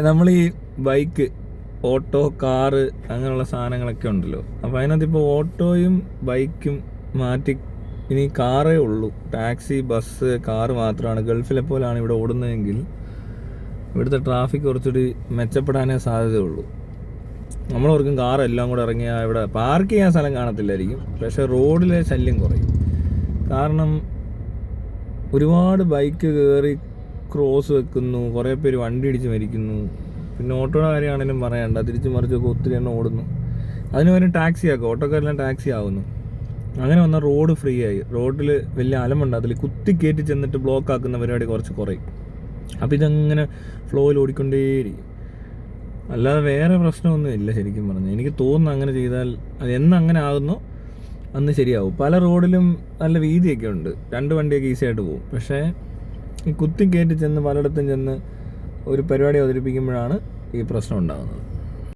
നമ്മൾ ഈ bike, auto, car അങ്ങനെയുള്ള സാധനങ്ങളൊക്കെ ഉണ്ടല്ലോ. അപ്പോൾ അതിനകത്ത് ഇപ്പോൾ ഓട്ടോയും ബൈക്കും മാറ്റി ഇനി കാറേ ഉള്ളൂ. ടാക്സി, ബസ്, കാറ് മാത്രമാണ് ഗൾഫിലെ പോലാണ് ഇവിടെ ഓടുന്നതെങ്കിൽ ഇവിടുത്തെ ട്രാഫിക് കുറച്ചുകൂടി മെച്ചപ്പെടാനേ സാധ്യതയുള്ളൂ. നമ്മളോർക്കും കാറെല്ലാം കൂടെ ഇറങ്ങിയാൽ ഇവിടെ പാർക്ക് ചെയ്യാൻ സ്ഥലം കാണത്തില്ലായിരിക്കും, പക്ഷേ റോഡിലെ ശല്യം കുറയും. കാരണം ഒരുപാട് ബൈക്ക് കയറി ക്രോസ് വെക്കുന്നു, കുറേ പേര് വണ്ടി ഇടിച്ച് മരിക്കുന്നു. പിന്നെ ഓട്ടോയുടെ കാര്യമാണെങ്കിലും പറയണ്ട, തിരിച്ചു മറിച്ചൊക്കെ ഒത്തിരി എണ്ണം ഓടുന്നു. അതിന് പകരം ടാക്സി ആക്കും, ഓട്ടോക്കാരെല്ലാം ടാക്സി ആവുന്നു. അങ്ങനെ വന്നാൽ റോഡ് ഫ്രീ ആയി, റോഡിൽ വലിയ അലമുണ്ടാകത്തില്ല. കുത്തി കയറ്റി ചെന്നിട്ട് ബ്ലോക്ക് ആക്കുന്ന പരിപാടി കുറച്ച് കുറയും. അപ്പോൾ ഇതങ്ങനെ ഫ്ലോയിൽ ഓടിക്കൊണ്ടേയിരിക്കും. അല്ലാതെ വേറെ പ്രശ്നമൊന്നും ഇല്ല ശരിക്കും പറഞ്ഞാൽ. എനിക്ക് തോന്നുന്നു അങ്ങനെ ചെയ്താൽ അത് അങ്ങനെ ആകുന്നു അന്ന് ശരിയാവും. പല റോഡിലും നല്ല വീതിയൊക്കെ ഉണ്ട്, രണ്ട് വണ്ടിയൊക്കെ ഈസി ആയിട്ട് പോകും. പക്ഷേ ഈ കുത്തി കയറ്റി ചെന്ന് പലയിടത്തും ചെന്ന് ഒരു പരിപാടി അവതരിപ്പിക്കുമ്പോഴാണ് ഈ പ്രശ്നം ഉണ്ടാകുന്നത്.